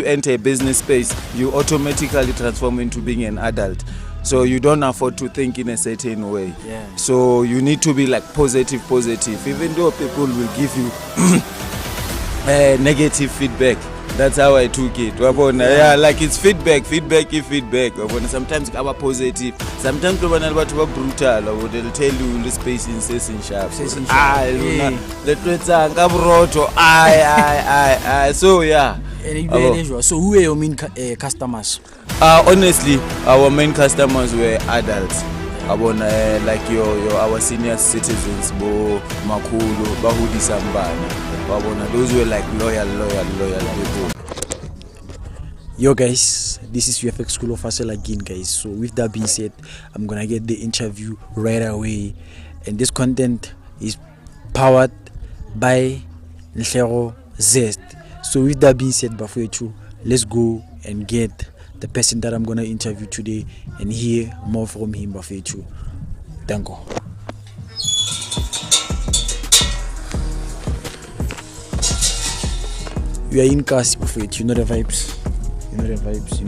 enter a business space, you automatically transform into being an adult. So you don't afford to think in a certain way. Yeah. So you need to be like positive. Even though people will give you negative feedback. That's how I took it. Yeah, like it's feedback. Sometimes our positive. Sometimes people are brutal. They'll tell you the space in session sharp. So yeah. So who are your main customers? Honestly, our main customers were adults. Like our senior citizens, Bo Makulu, Bahudi Sambana. Those were like loyal people. Yo guys, this is UFX School of Hustle again guys. So with that being said, I'm gonna get the interview right away, and this content is powered by Nhlego Zest. So with that being said, Bafwechu, let's go and get the person that I'm gonna interview today and hear more from him. Bafwechu, thank you. We are in Kasi, Bafwechu. You know the vibes. You know the vibes.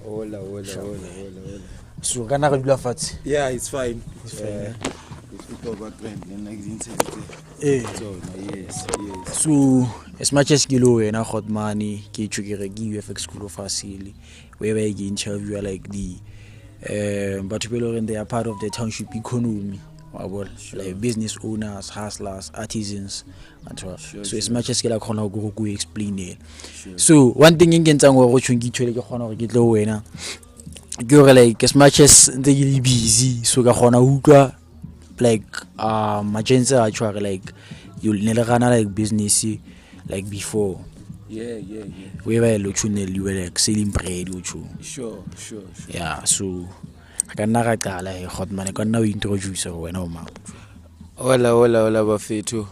Hola. So kana re dula fatshe. Yeah, it's fine. It's fine. Yes. So as much as ke lo wena Godmane ke tshukere ke UFX School of Hustle, where I get interview like the but people they are part of the township economy. Like business owners, hustlers, artisans, and so. So as much as ke la khona go explain it. So one thing ngentsa ngo go tshungi tshwele ke khona go ke tlo wena. Ke like as much as they busy, so ka khona utlwa like magenta actually like you nelegana like business like before. Yeah. We were lochunel, you were like selling bread, Sure. Yeah, so I can not Godmane, I can now introduce her when I'm out. Hola Bafetu.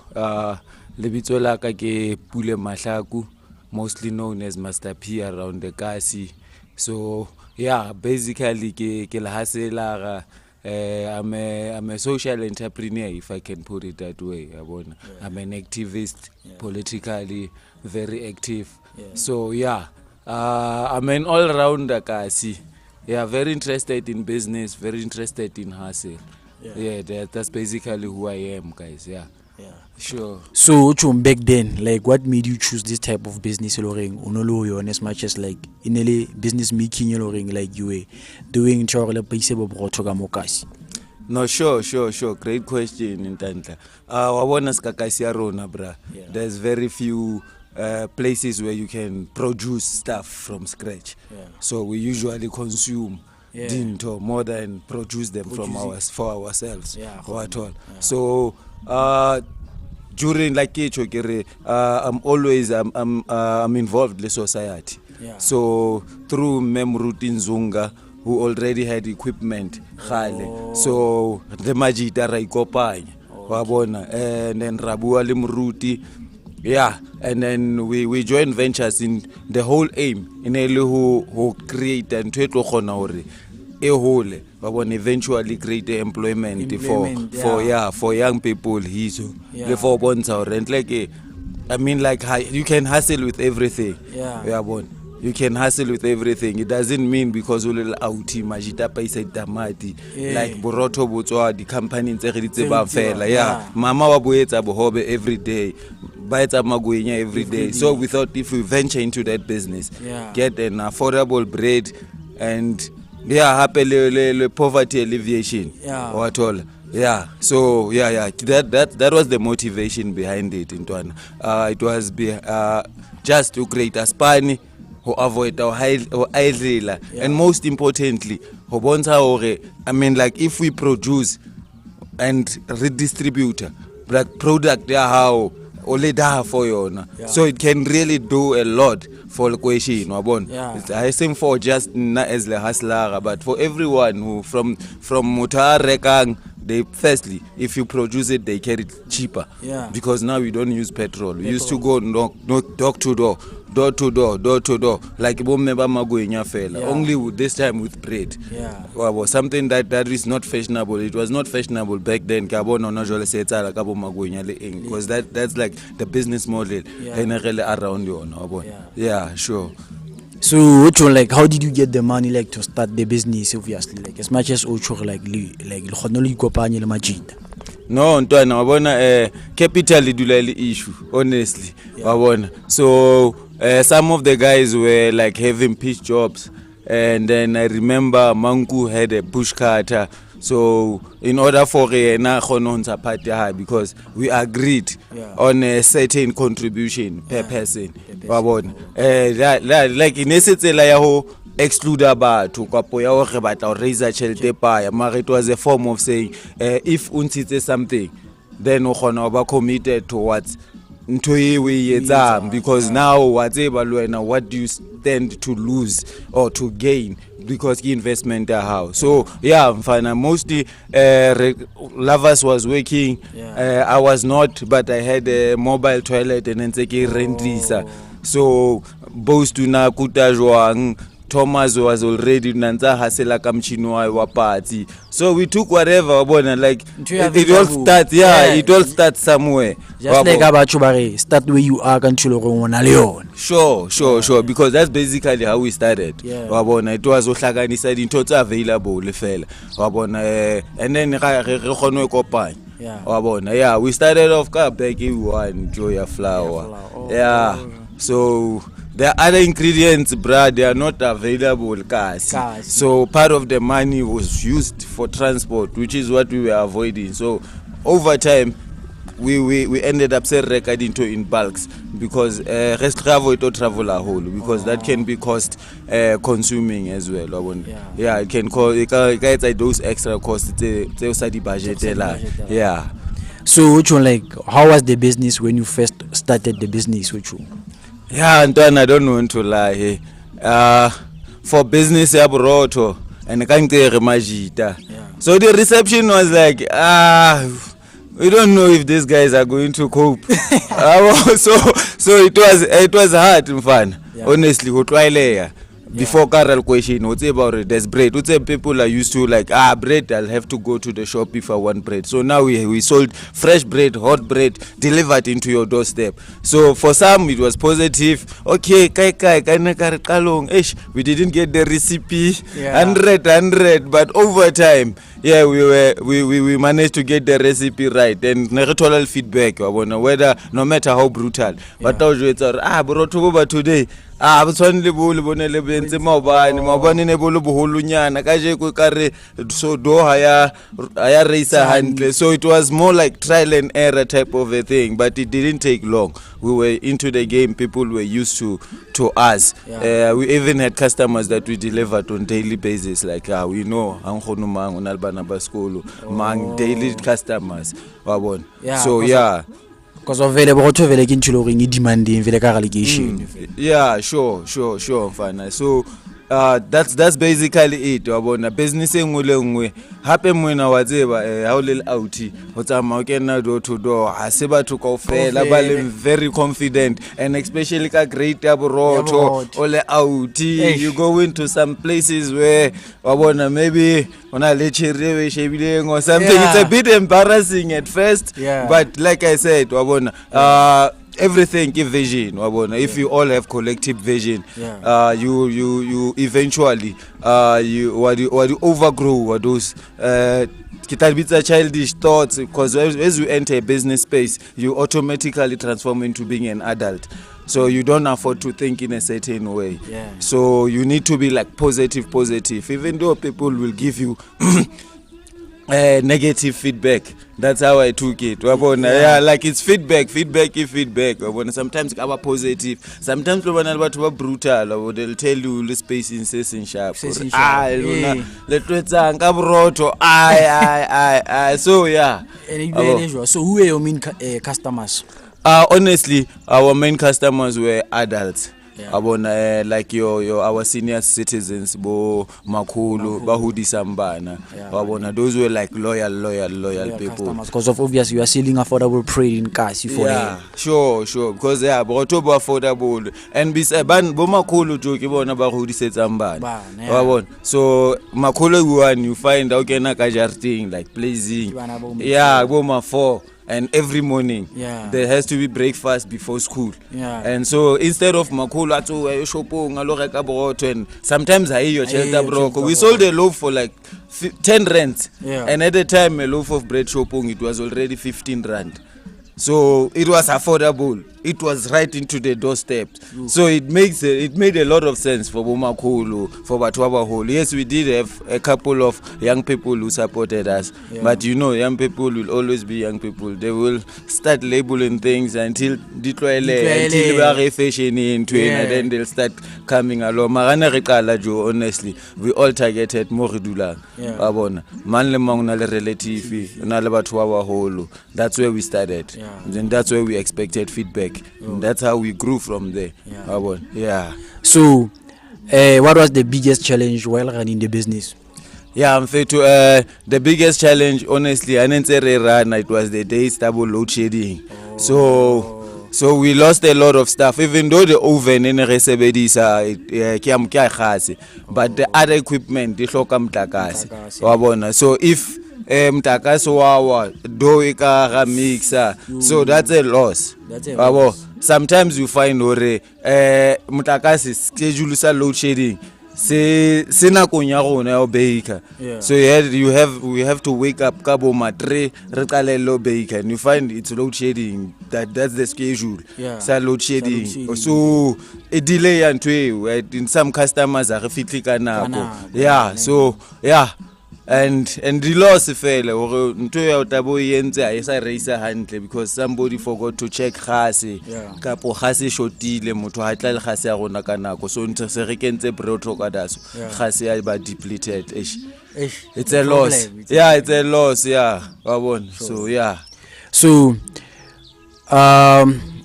Lebitso la ka ke Pule Mahlaku, mostly known as Master P around the Kasi. So yeah, basically ke la haselara. I'm a social entrepreneur, if I can put it that way. I'm an activist, politically very active. So yeah, I'm an all-rounder Kasi. Yeah, very interested in business, very interested in hustle. Yeah, that's basically who I am, guys. Yeah. Sure. So back then, like what made you choose this type of business as much as like in a business making like you were doing No, sure. Great question, Ntantla. There's very few places where you can produce stuff from scratch. So we usually consume dinto more than produce them for ourselves. So during like I'm involved in society. So through Memrutin Zunga, who already had equipment, so the Majita Raikopany, and then Rabua Limruti. Yeah, and then we join ventures in the whole aim in who create and eventually create employment for young people. Before rent like I mean like you can hustle with everything. You can hustle with everything. It doesn't mean because ulil auti majita paisa damati like Boroto Botswa the company in fela. Mama wa boetsa bohobe every day. Baetsa magwenya every day. So we thought if we venture into that business, get an affordable bread and happily poverty alleviation. What all. Yeah, so that was the motivation behind it. It was just to create a spani who avoid our high and most importantly, I mean like if we produce and redistribute like product how only for you, so it can really do a lot for the question. I think for just not as the hustler, but for everyone who from Mutar Rekang. They firstly, if you produce it, they get it cheaper. Because now we don't use petrol. We used to go knock door to door door to door, like bomme ba Magwenya fela. Only this time with bread. Well, something that is not fashionable. It was not fashionable back then. Because that's like the business model around you. Yeah, sure. So which one, like, how did you get the money, like, to start the business? Obviously, like, as much as Ocho, like no, ntwana wabona capital idula issue, honestly. Wabona. So some of the guys were like having pitch jobs, and then I remember Manku had a push cutter. So in order for because we agreed on a certain contribution per person. Like in essence, exclude abantu kwapo ya hore batla o raise tšhelete paya, mara it was a form of saying if untshitse something then o khona ba committed towards ntho e we etsang, because now what do you stand to lose or to gain, because the investment how. So yeah, mfana, mostly Lovers was working, I was not, but I had a mobile toilet and then rentisa. So both to na kutajwang Thomas was already nanza hasela kamchino wa party. So we took whatever, like it all starts. It all starts somewhere. Just like about you, start where you are until you Sure, because that's basically how we started. It was ohlaganisa into available fela. And then we started off back one Joya flour. So the other ingredients, bruh, they are not available, guys. So part of the money was used for transport, which is what we were avoiding. So over time, we ended up selling record into in bulks, because travel a whole, because that can be cost consuming as well. It can cause those extra costs. Yeah. So which one, like, how was the business when you first started the business? Which one? Yeah, Antoine, I don't want to lie. For business, I brought and I can't tell Majita. So the reception was like, we don't know if these guys are going to cope. So it was hard, fun. Honestly, before Carol question, what's about it? There's bread. What's people are used to, like, bread, I'll have to go to the shop if I want bread. So now we sold fresh bread, hot bread, delivered into your doorstep. So for some it was positive. Okay, we didn't get the recipe 100, but over time, we managed to get the recipe right, and total feedback whether no matter how brutal. But today abtswanele bo le bonele bentse maobane ne bo le boholunyana ka je ko kare, so do haya raisa handle. So it was more like trial and error type of a thing, but it didn't take long. We were into the game, people were used to us. We even had customers that we delivered on daily basis, like we know angkhonu mang unalbana baskolo mang daily customers wabona. So because of vele ke ntshilo re demanding vele ka relegation. Sure fine. So that's basically it. Wabona business engwe hape mwena wa tseba ha o le out ho tsama o kena door to door, ha se batho kaofela ba le very confident, and especially ka great abroto ole out, you go into some places where wabona maybe ona le chire shebileng or something. It's a bit embarrassing at first, but like I said, wabona everything give vision, wabona. If you all have collective vision, you eventually you overgrow those childish thoughts, because as you enter a business space, you automatically transform into being an adult. So you don't afford to think in a certain way. So you need to be like positive, even though people will give you negative feedback. That's how I took it. Like it's feedback. Sometimes it's positive, sometimes it's brutal. They'll tell you the space in sharp. So So who are your main customers? Honestly, our main customers were adults. abona like our senior citizens bo makhulu bahudisa mbana abona those were like loyal people because of obvious you are selling affordable trade in cars for sure because botho bo affordable and bo makhulu jo ke bona ba hudisetsa mbana abona so makhulu one you find out kena ka jarting like blazing bo ma 4 and every morning there has to be breakfast before school and so instead of makhulu atso shopong alo reka borotho and sometimes ayo chelta broko we sold a loaf for like 10 rand and at the time a loaf of bread shopong it was already 15 rand. So it was affordable. It was right into the doorstep. So it made a lot of sense for Bomakulu, for Batwaba Hole. Yes, we did have a couple of young people who supported us. But you know, young people will always be young people. They will start labeling things until they fashion into it, and then they'll start coming along. Honestly, we all targeted Moridula. Man le mang na le relative, na le Batwaba Hole. That's where we started. Then that's where we expected feedback. And that's how we grew from there. So, what was the biggest challenge while running the business? I'm fair to the biggest challenge, honestly, it was the day's double load shedding. So we lost a lot of stuff, even though the oven in Resebedisa, but the other equipment, the Shokamtakasi. So if mtakaso wawa do ikara mixer so that's a loss. Sometimes you find ore mtakasi schedule sa load shedding se na konya gona o baker so we have to wake up kabo matre re qalelo baker and you find it's load shedding that's the schedule sa load shedding so a delay and in some customers are fitlika nako and the loss fell or nto ya tabo yentse a isa raisa handle because somebody forgot to check khase kapo khase shotile motho ha tla le khase ya rona ka nako so ntse se re kentse brotho ka daso khase ya ba depleted it's a loss it's a loss wabona so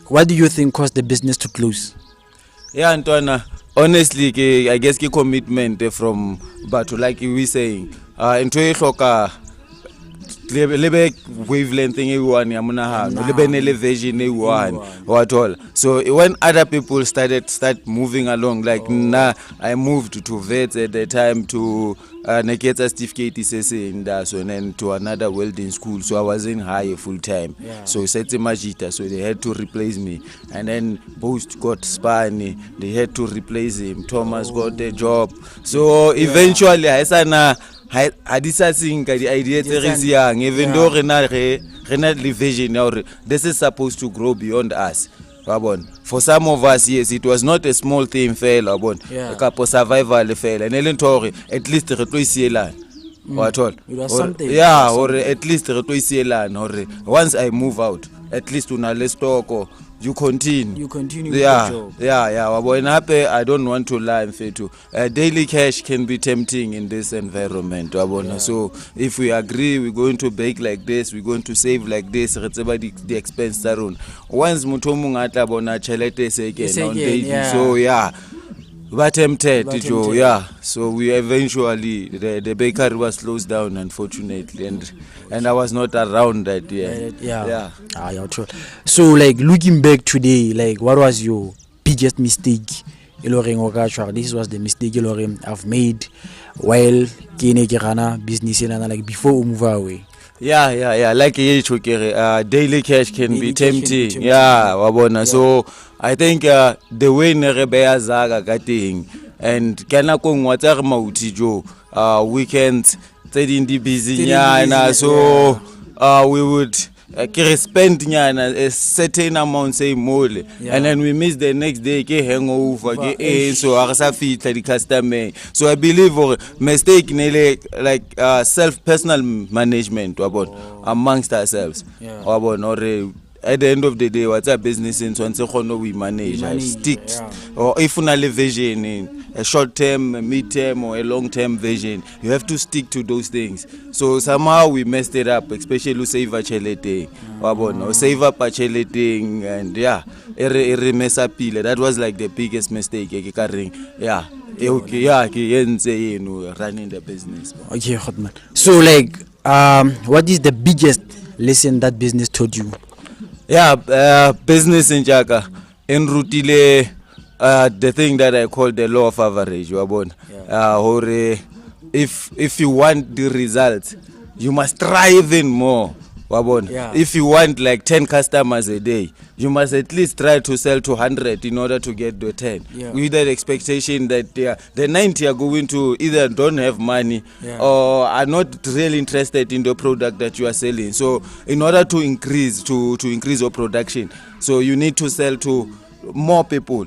what do you think caused the business to close? Ntwana honestly I guess ke commitment from but like we saying into e hloka lebe wavelength thing e one ya monahano lebe ne vision e one what all. So when other people start moving along like I moved to vets at the time to Neketa certificate in Daso and then to another welding school, so I was in high full time. So Setse Majita, so they had to replace me, and then Boost got Spani, they had to replace him. Thomas got the job, so eventually I said hadisa singa the idea is young, even though rena the vision now this is supposed to grow beyond us. For some of us, yes, it was not a small thing fail a couple survival fail and at least what all it was something or at least or once I move out at least let's talk or you continue with the job. I don't want to lie too. Daily cash can be tempting in this environment. So if we agree we're going to bake like this, we're going to save like this, the expense around. Once mutomungata bona chelete again on daily. So but tempted, so we eventually the bakery was closed down, unfortunately, and I was not around that year. True. So like looking back today, like what was your biggest mistake? This was the mistake I've made while business like before we move away. Like daily cash can be tempting. So I think the way Nerebeya Zaga getting and Kanakong Water Mauti Joe weekends in the busy so we would spend a certain amount say more and then we miss the next day hangover so the customer. So I believe mistake like personal management amongst ourselves at the end of the day, what's our business in we manage stick or if we vision a short term, a mid term, or a long term vision. You have to stick to those things. So somehow we messed it up, especially save a chelete, or save up a chelete, and yeah, mess up. That was like the biggest mistake. Yeah. Okay, running the business. Okay, Hotman. So like, what is the biggest lesson that business taught you? Yeah, business in Jaka. In Rutile, the thing that I call the law of average. If you want the results, you must try even more. Yeah. If you want like 10 customers a day, you must at least try to sell to 100 in order to get the 10. Yeah. With that expectation that the 90 are going to either don't have money or are not really interested in the product that you are selling. So in order to increase your production, so you need to sell to more people.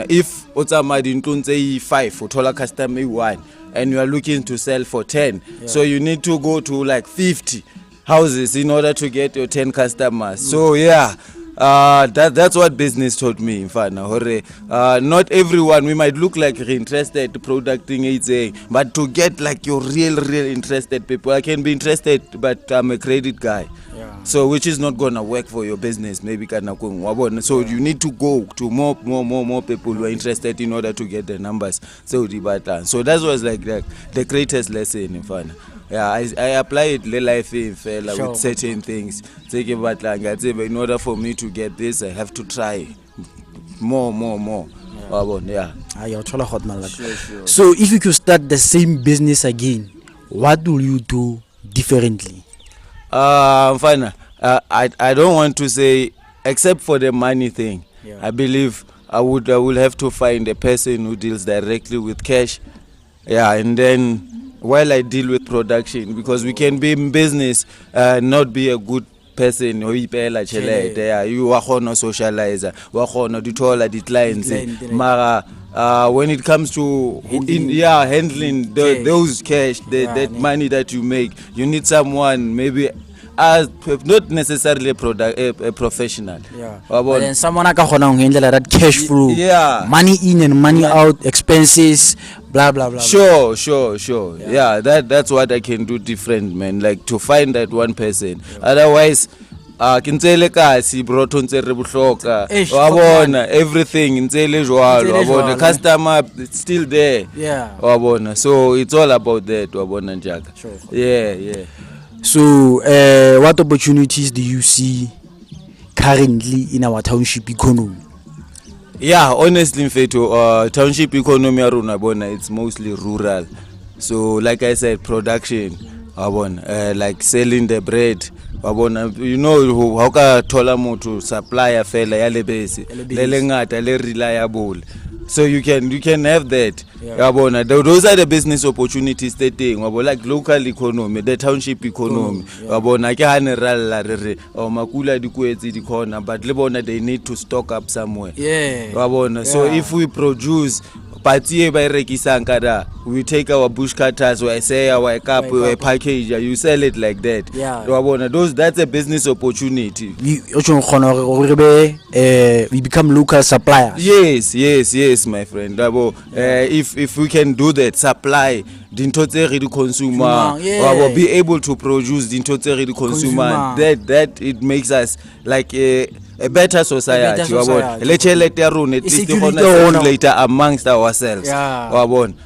If Otsamadin 5 or Tola customer 1 and you are looking to sell for 10, so you need to go to like 50 houses in order to get your 10 customers. So yeah, that's what business taught me. In fact, not everyone, we might look like interested producting it, but to get like your real interested people. I can be interested, but I'm a credit guy. So which is not gonna work for your business, maybe. So you need to go to more people who are interested in order to get the numbers. So that was like the greatest lesson. In fact, yeah, I apply it life with certain things. In order for me to get this, I have to try more. Yeah. Sure. So if you could start the same business again, what will you do differently? Fine. I don't want to say, except for the money thing. I believe I will have to find a person who deals directly with cash. Yeah, and then while I deal with production, because we can be in business, not be a good person. You are a socializer, the clients. Mara, when it comes to handling those cash, that money that you make, you need someone maybe not necessarily a professional. But then someone can handle that cash flow. Money in and money out, expenses, blah blah blah. Sure. Yeah, that's what I can do different, man. Like to find that one person. Otherwise, everything the customer it's still there. So it's all about that. Yeah. So what opportunities do you see currently in our township economy? Yeah, honestly, Mfeto, township economy it's mostly rural. So like I said, production, like selling the bread. You know how ka thola motho supplier fela ya lebese le lengata le reliable, so you can have that. Those are the business opportunities that thing like local economy, the township economy. Ke haneralla re o makula di kwetsi di khona, but le bona they need to stock up somewhere. So if we produce we take our bush cutters, we say our cup, we package, you sell it like that. That's a business opportunity. We become local suppliers. Yes, my friend. If we can do that, supply the consumer, be able to produce the consumer, that it makes us like a better society. Later amongst ourselves.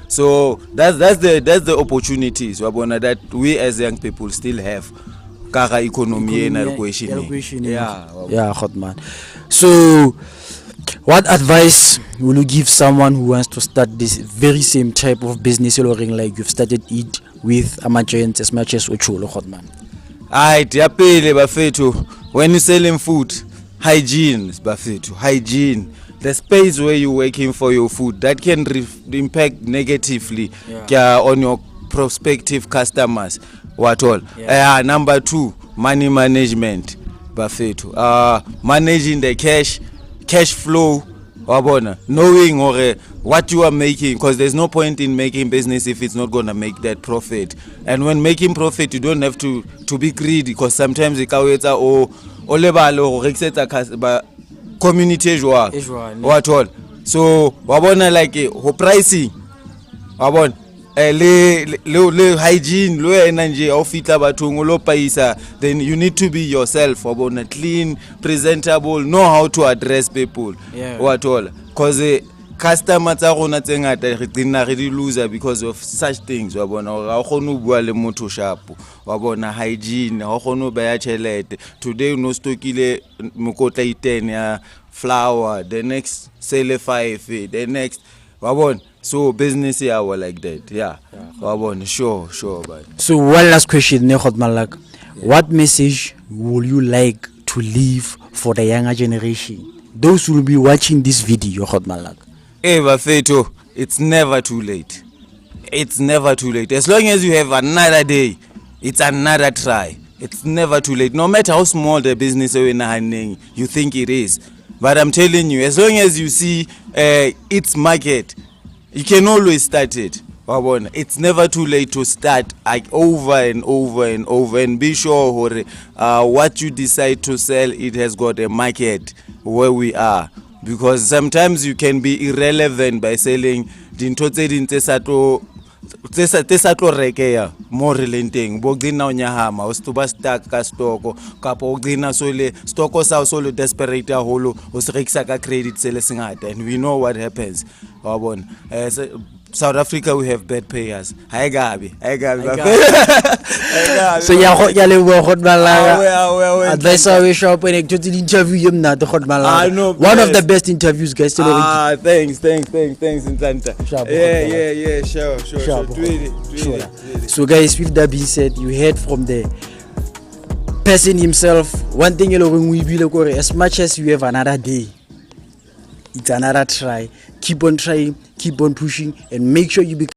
So that's the opportunities that we as young people still have. Economy. Hotman. So what advice will you give someone who wants to start this very same type of business like you've started it with Giants as much as Ocholo, Hotman? When you're selling food, hygiene. The space where you're working for your food, that can impact negatively on your prospective customers. Number 2, money management. Managing the cash flow. Knowing what you are making, because there's no point in making business if it's not gonna make that profit. And when making profit, you don't have to be greedy, because sometimes community so wa bona like ho pricing wa bona le hygiene lo ena nje o fitla bathong o lo paisa, then you need to be yourself wa bona, clean, presentable, know how to address people what all, cause customer tsa rona tse ngata re tsena re di loser because of such things wa bona, ga gone o bua le motho sharp wa bona, hygiene ga gone o beya chelete. Today no stokile mokotla 10 ya flour, the next sell 5, the next wa bona, so business yawa like that, wa bona, sure but so one last question ne Malak, what message would you like to leave for the younger generation, those who will be watching this video Malak? Bafethu, it's never too late. It's never too late. As long as you have another day, it's another try. It's never too late. No matter how small the business you think it is. But I'm telling you, as long as you see its market, you can always start it. It's never too late to start over and over and over, and be sure what you decide to sell, it has got a market where we are. Because sometimes you can be irrelevant by selling dintho tse ding tse sa tlo rekeya more relenting bo gcina o nyahama o sto ba stuck ka stoko kapo o gcina so le stoko sa so le desperate holo o se rekisa ka credit se le singata, and we know what happens wa bona. South Africa, we have bad payers. Hi Gabi. So ya le bo Malaka. Advisor we shop when to the interview him na to Malaka. One of the best interviews guys. Thanks Ntanta. Yeah, sure. So guys, with that being said, you heard from the person himself. One thing we will as much as you have another day, it's another try. Keep on trying, keep on pushing, and make sure you become